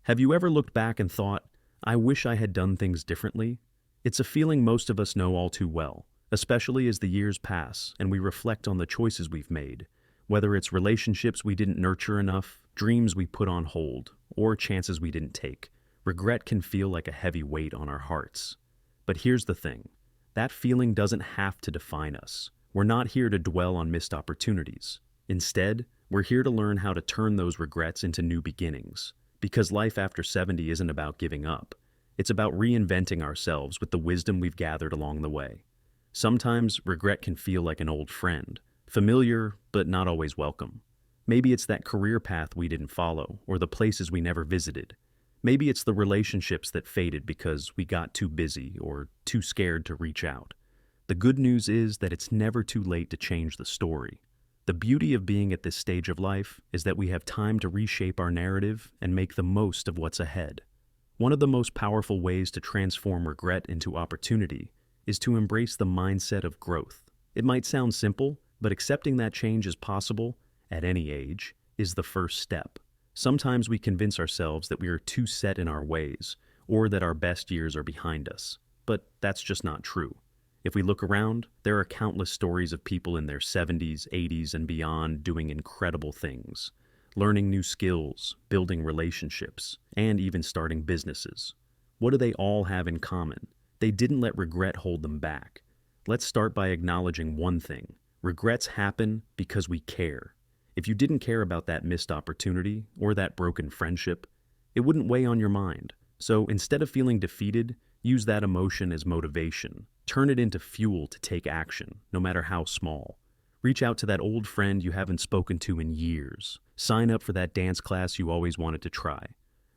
Have you ever looked back and thought, I wish I had done things differently? It's a feeling most of us know all too well, especially as the years pass and we reflect on the choices we've made, whether it's relationships we didn't nurture enough, dreams we put on hold, or chances we didn't take. Regret can feel like a heavy weight on our hearts. But here's the thing. That feeling doesn't have to define us. We're not here to dwell on missed opportunities. Instead, we're here to learn how to turn those regrets into new beginnings. Because life after 70 isn't about giving up. It's about reinventing ourselves with the wisdom we've gathered along the way. Sometimes regret can feel like an old friend, familiar but not always welcome. Maybe it's that career path we didn't follow, or the places we never visited. Maybe it's the relationships that faded because we got too busy or too scared to reach out. The good news is that it's never too late to change the story. The beauty of being at this stage of life is that we have time to reshape our narrative and make the most of what's ahead. One of the most powerful ways to transform regret into opportunity is to embrace the mindset of growth. It might sound simple, but accepting that change is possible at any age is the first step. Sometimes we convince ourselves that we are too set in our ways or that our best years are behind us, but that's just not true. If we look around, there are countless stories of people in their 70s, 80s, and beyond doing incredible things, learning new skills, building relationships, and even starting businesses. What do they all have in common? They didn't let regret hold them back. Let's start by acknowledging one thing. Regrets happen because we care. If you didn't care about that missed opportunity or that broken friendship, it wouldn't weigh on your mind. So instead of feeling defeated, use that emotion as motivation. Turn it into fuel to take action, no matter how small. Reach out to that old friend you haven't spoken to in years. Sign up for that dance class you always wanted to try.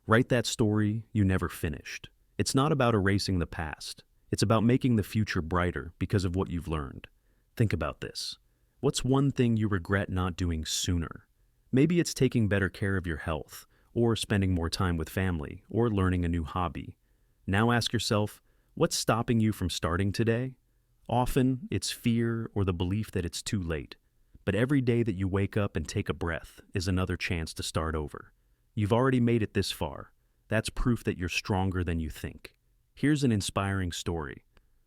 Write that story you never finished. It's not about erasing the past. It's about making the future brighter because of what you've learned. Think about this. What's one thing you regret not doing sooner? Maybe it's taking better care of your health, or spending more time with family, or learning a new hobby. Now ask yourself, what's stopping you from starting today? Often, it's fear or the belief that it's too late. But every day that you wake up and take a breath is another chance to start over. You've already made it this far. That's proof that you're stronger than you think. Here's an inspiring story.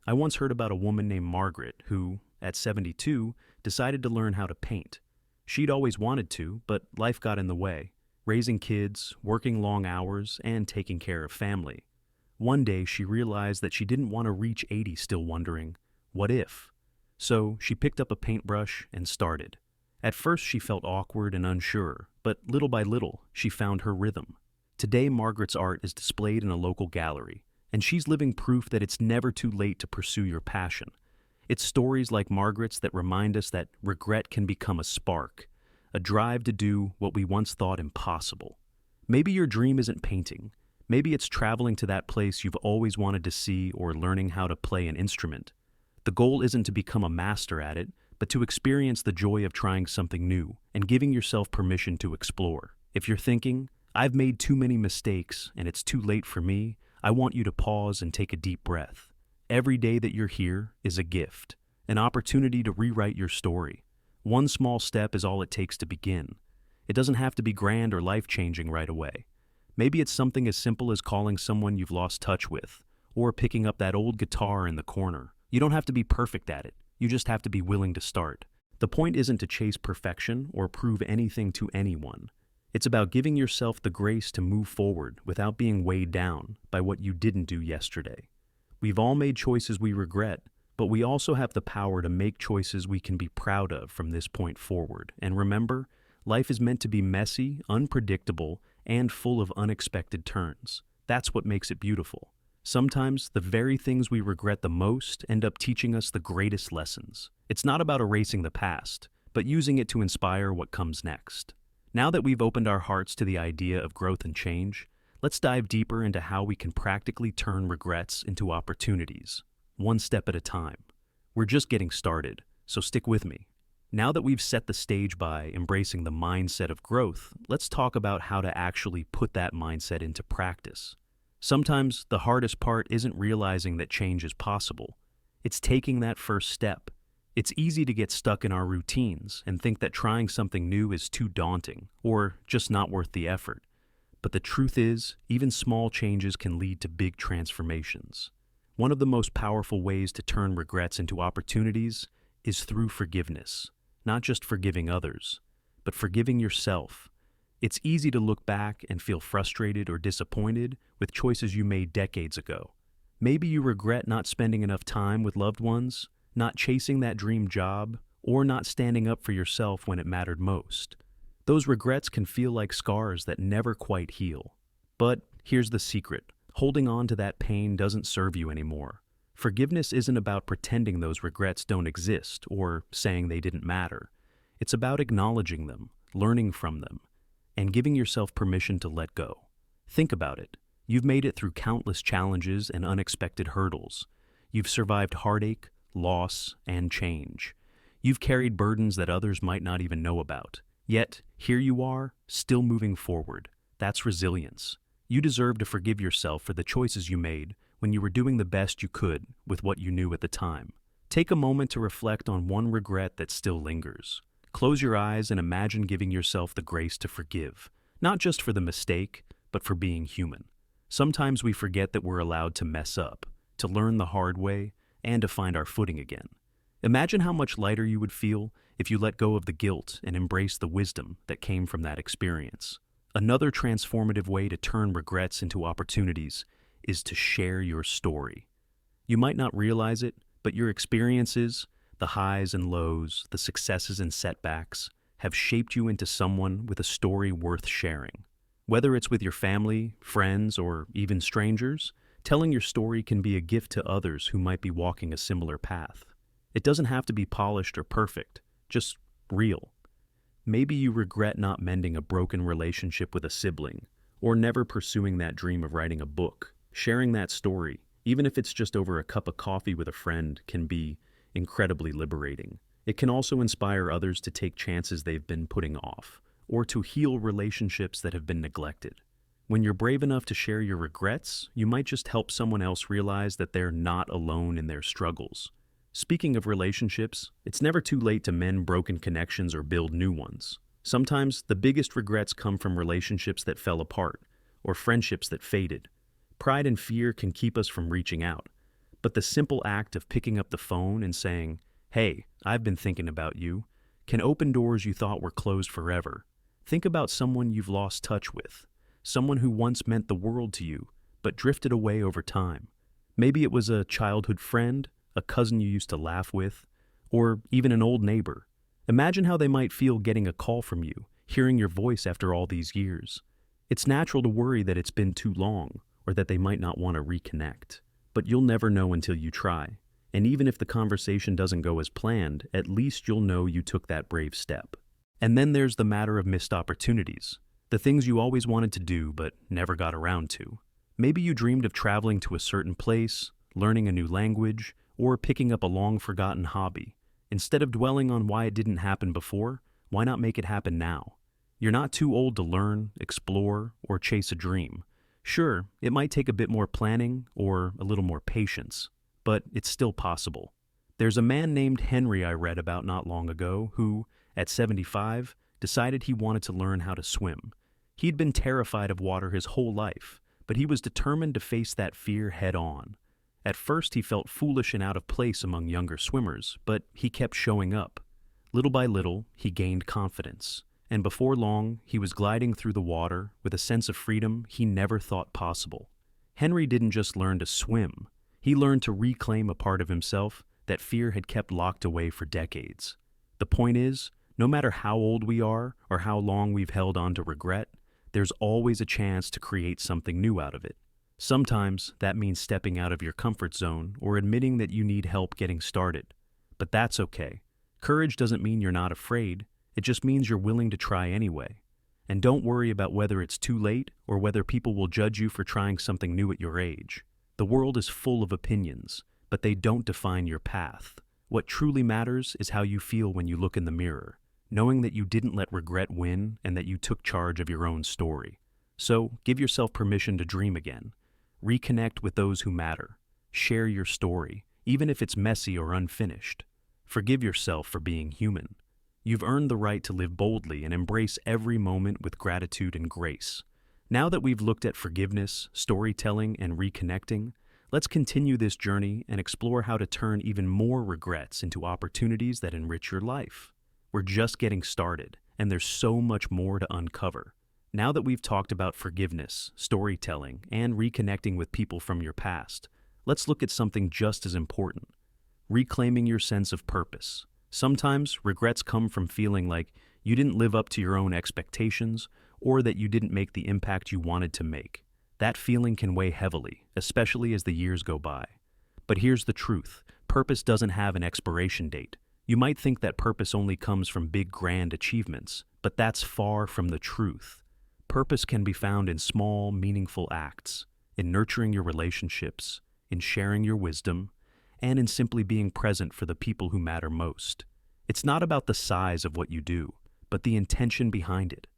I once heard about a woman named Margaret who, at 72, decided to learn how to paint. She'd always wanted to, but life got in the way. Raising kids, working long hours, and taking care of family. One day, she realized that she didn't want to reach 80 still wondering, what if? So she picked up a paintbrush and started. At first, she felt awkward and unsure, but little by little, she found her rhythm. Today, Margaret's art is displayed in a local gallery, and she's living proof that it's never too late to pursue your passion. It's stories like Margaret's that remind us that regret can become a spark, a drive to do what we once thought impossible. Maybe your dream isn't painting. Maybe it's traveling to that place you've always wanted to see or learning how to play an instrument. The goal isn't to become a master at it, but to experience the joy of trying something new and giving yourself permission to explore. If you're thinking, I've made too many mistakes and it's too late for me, I want you to pause and take a deep breath. Every day that you're here is a gift, an opportunity to rewrite your story. One small step is all it takes to begin. It doesn't have to be grand or life-changing right away. Maybe it's something as simple as calling someone you've lost touch with, or picking up that old guitar in the corner. You don't have to be perfect at it. You just have to be willing to start. The point isn't to chase perfection or prove anything to anyone. It's about giving yourself the grace to move forward without being weighed down by what you didn't do yesterday. We've all made choices we regret, but we also have the power to make choices we can be proud of from this point forward. And remember, life is meant to be messy, unpredictable, and full of unexpected turns. That's what makes it beautiful. Sometimes the very things we regret the most end up teaching us the greatest lessons. It's not about erasing the past, but using it to inspire what comes next. Now that we've opened our hearts to the idea of growth and change, let's dive deeper into how we can practically turn regrets into opportunities, one step at a time. We're just getting started, so stick with me. Now that we've set the stage by embracing the mindset of growth, let's talk about how to actually put that mindset into practice. Sometimes the hardest part isn't realizing that change is possible. It's taking that first step. It's easy to get stuck in our routines and think that trying something new is too daunting or just not worth the effort. But the truth is, even small changes can lead to big transformations. One of the most powerful ways to turn regrets into opportunities is through forgiveness. Not just forgiving others, but forgiving yourself. It's easy to look back and feel frustrated or disappointed with choices you made decades ago. Maybe you regret not spending enough time with loved ones, not chasing that dream job, or not standing up for yourself when it mattered most. Those regrets can feel like scars that never quite heal. But here's the secret. Holding on to that pain doesn't serve you anymore. Forgiveness isn't about pretending those regrets don't exist or saying they didn't matter. It's about acknowledging them, learning from them, and giving yourself permission to let go. Think about it. You've made it through countless challenges and unexpected hurdles. You've survived heartache, loss, and change. You've carried burdens that others might not even know about. Yet, here you are, still moving forward. That's resilience. You deserve to forgive yourself for the choices you made when you were doing the best you could with what you knew at the time. Take a moment to reflect on one regret that still lingers. Close your eyes and imagine giving yourself the grace to forgive, not just for the mistake, but for being human. Sometimes we forget that we're allowed to mess up, to learn the hard way, and to find our footing again. Imagine how much lighter you would feel if you let go of the guilt and embrace the wisdom that came from that experience. Another transformative way to turn regrets into opportunities is to share your story. You might not realize it, but your experiences, the highs and lows, the successes and setbacks, have shaped you into someone with a story worth sharing. Whether it's with your family, friends, or even strangers, telling your story can be a gift to others who might be walking a similar path. It doesn't have to be polished or perfect, just real. Maybe you regret not mending a broken relationship with a sibling, or never pursuing that dream of writing a book. Sharing that story, even if it's just over a cup of coffee with a friend, can be incredibly liberating. It can also inspire others to take chances they've been putting off, or to heal relationships that have been neglected. When you're brave enough to share your regrets, you might just help someone else realize that they're not alone in their struggles. Speaking of relationships, it's never too late to mend broken connections or build new ones. Sometimes the biggest regrets come from relationships that fell apart, or friendships that faded. Pride and fear can keep us from reaching out, but the simple act of picking up the phone and saying, "Hey, I've been thinking about you," can open doors you thought were closed forever. Think about someone you've lost touch with, someone who once meant the world to you, but drifted away over time. Maybe it was a childhood friend, a cousin you used to laugh with, or even an old neighbor. Imagine how they might feel getting a call from you, hearing your voice after all these years. It's natural to worry that it's been too long, or that they might not want to reconnect. But you'll never know until you try. And even if the conversation doesn't go as planned, at least you'll know you took that brave step. And then there's the matter of missed opportunities. The things you always wanted to do but never got around to. Maybe you dreamed of traveling to a certain place, learning a new language, or picking up a long-forgotten hobby. Instead of dwelling on why it didn't happen before, why not make it happen now? You're not too old to learn, explore, or chase a dream. Sure, it might take a bit more planning or a little more patience, but it's still possible. There's a man named Henry I read about not long ago who, at 75, decided he wanted to learn how to swim. He'd been terrified of water his whole life, but he was determined to face that fear head on. At first, he felt foolish and out of place among younger swimmers, but he kept showing up. Little by little, he gained confidence, and before long, he was gliding through the water with a sense of freedom he never thought possible. Henry didn't just learn to swim. He learned to reclaim a part of himself that fear had kept locked away for decades. The point is, no matter how old we are or how long we've held on to regret, there's always a chance to create something new out of it. Sometimes that means stepping out of your comfort zone or admitting that you need help getting started. But that's okay. Courage doesn't mean you're not afraid. It just means you're willing to try anyway. And don't worry about whether it's too late or whether people will judge you for trying something new at your age. The world is full of opinions, but they don't define your path. What truly matters is how you feel when you look in the mirror, knowing that you didn't let regret win and that you took charge of your own story. So give yourself permission to dream again. Reconnect with those who matter. Share your story, even if it's messy or unfinished. Forgive yourself for being human. You've earned the right to live boldly and embrace every moment with gratitude and grace. Now that we've looked at forgiveness, storytelling, and reconnecting, let's continue this journey and explore how to turn even more regrets into opportunities that enrich your life. We're just getting started, and there's so much more to uncover. Now that we've talked about forgiveness, storytelling, and reconnecting with people from your past, let's look at something just as important: reclaiming your sense of purpose. Sometimes regrets come from feeling like you didn't live up to your own expectations or that you didn't make the impact you wanted to make. That feeling can weigh heavily, especially as the years go by. But here's the truth: purpose doesn't have an expiration date. You might think that purpose only comes from big, grand achievements, but that's far from the truth. Purpose can be found in small, meaningful acts, in nurturing your relationships, in sharing your wisdom, and in simply being present for the people who matter most. It's not about the size of what you do, but the intention behind it.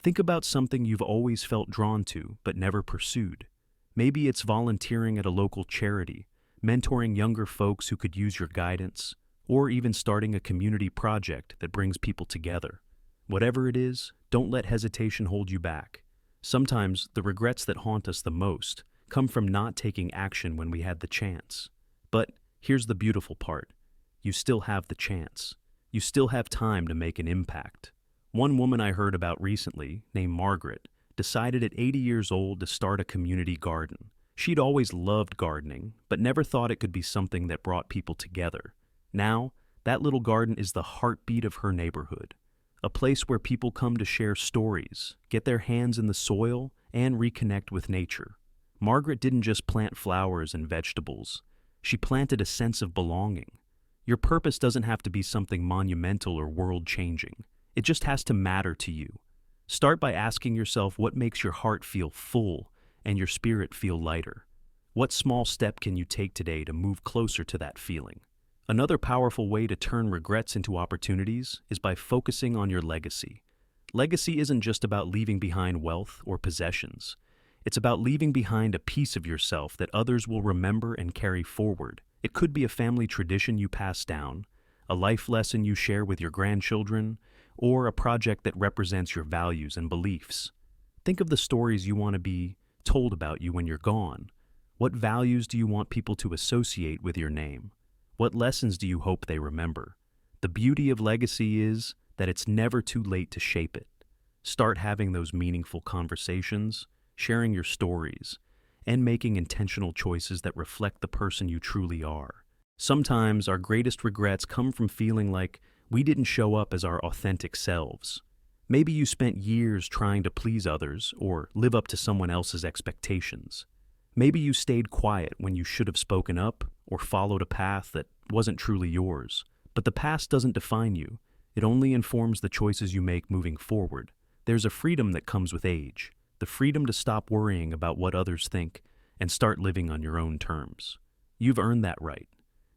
Think about something you've always felt drawn to but never pursued. Maybe it's volunteering at a local charity, mentoring younger folks who could use your guidance, or even starting a community project that brings people together. Whatever it is, don't let hesitation hold you back. Sometimes the regrets that haunt us the most come from not taking action when we had the chance. But here's the beautiful part: you still have the chance. You still have time to make an impact. One woman I heard about recently, named Margaret, decided at 80 years old to start a community garden. She'd always loved gardening, but never thought it could be something that brought people together. Now, that little garden is the heartbeat of her neighborhood, a place where people come to share stories, get their hands in the soil, and reconnect with nature. Margaret didn't just plant flowers and vegetables. She planted a sense of belonging. Your purpose doesn't have to be something monumental or world-changing. It just has to matter to you. Start by asking yourself what makes your heart feel full and your spirit feel lighter. What small step can you take today to move closer to that feeling? Another powerful way to turn regrets into opportunities is by focusing on your legacy. Legacy isn't just about leaving behind wealth or possessions. It's about leaving behind a piece of yourself that others will remember and carry forward. It could be a family tradition you pass down, a life lesson you share with your grandchildren, or a project that represents your values and beliefs. Think of the stories you want to be told about you when you're gone. What values do you want people to associate with your name? What lessons do you hope they remember? The beauty of legacy is that it's never too late to shape it. Start having those meaningful conversations, sharing your stories, and making intentional choices that reflect the person you truly are. Sometimes our greatest regrets come from feeling like we didn't show up as our authentic selves. Maybe you spent years trying to please others or live up to someone else's expectations. Maybe you stayed quiet when you should have spoken up or followed a path that wasn't truly yours. But the past doesn't define you. It only informs the choices you make moving forward. There's a freedom that comes with age, the freedom to stop worrying about what others think and start living on your own terms. You've earned that right.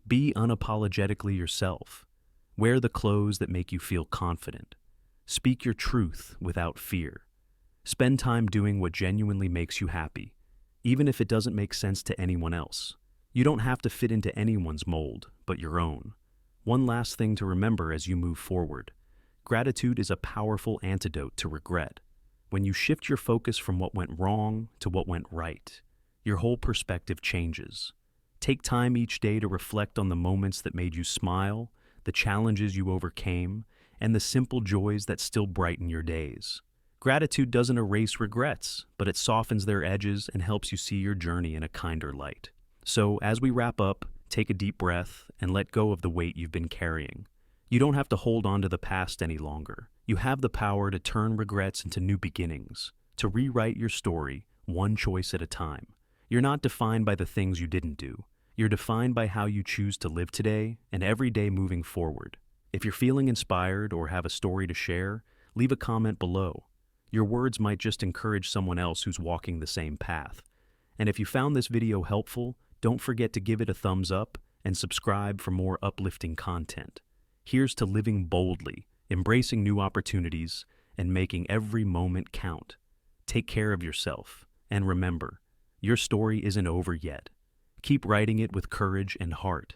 Be unapologetically yourself. Wear the clothes that make you feel confident. Speak your truth without fear. Spend time doing what genuinely makes you happy, even if it doesn't make sense to anyone else. You don't have to fit into anyone's mold, but your own. One last thing to remember as you move forward: gratitude is a powerful antidote to regret. When you shift your focus from what went wrong to what went right, your whole perspective changes. Take time each day to reflect on the moments that made you smile, the challenges you overcame, and the simple joys that still brighten your days. Gratitude doesn't erase regrets, but it softens their edges and helps you see your journey in a kinder light. So, as we wrap up, take a deep breath and let go of the weight you've been carrying. You don't have to hold on to the past any longer. You have the power to turn regrets into new beginnings, to rewrite your story one choice at a time. You're not defined by the things you didn't do. You're defined by how you choose to live today and every day moving forward. If you're feeling inspired or have a story to share, leave a comment below. Your words might just encourage someone else who's walking the same path. And if you found this video helpful, don't forget to give it a thumbs up and subscribe for more uplifting content. Here's to living boldly, embracing new opportunities, and making every moment count. Take care of yourself, and remember, your story isn't over yet. Keep writing it with courage and heart.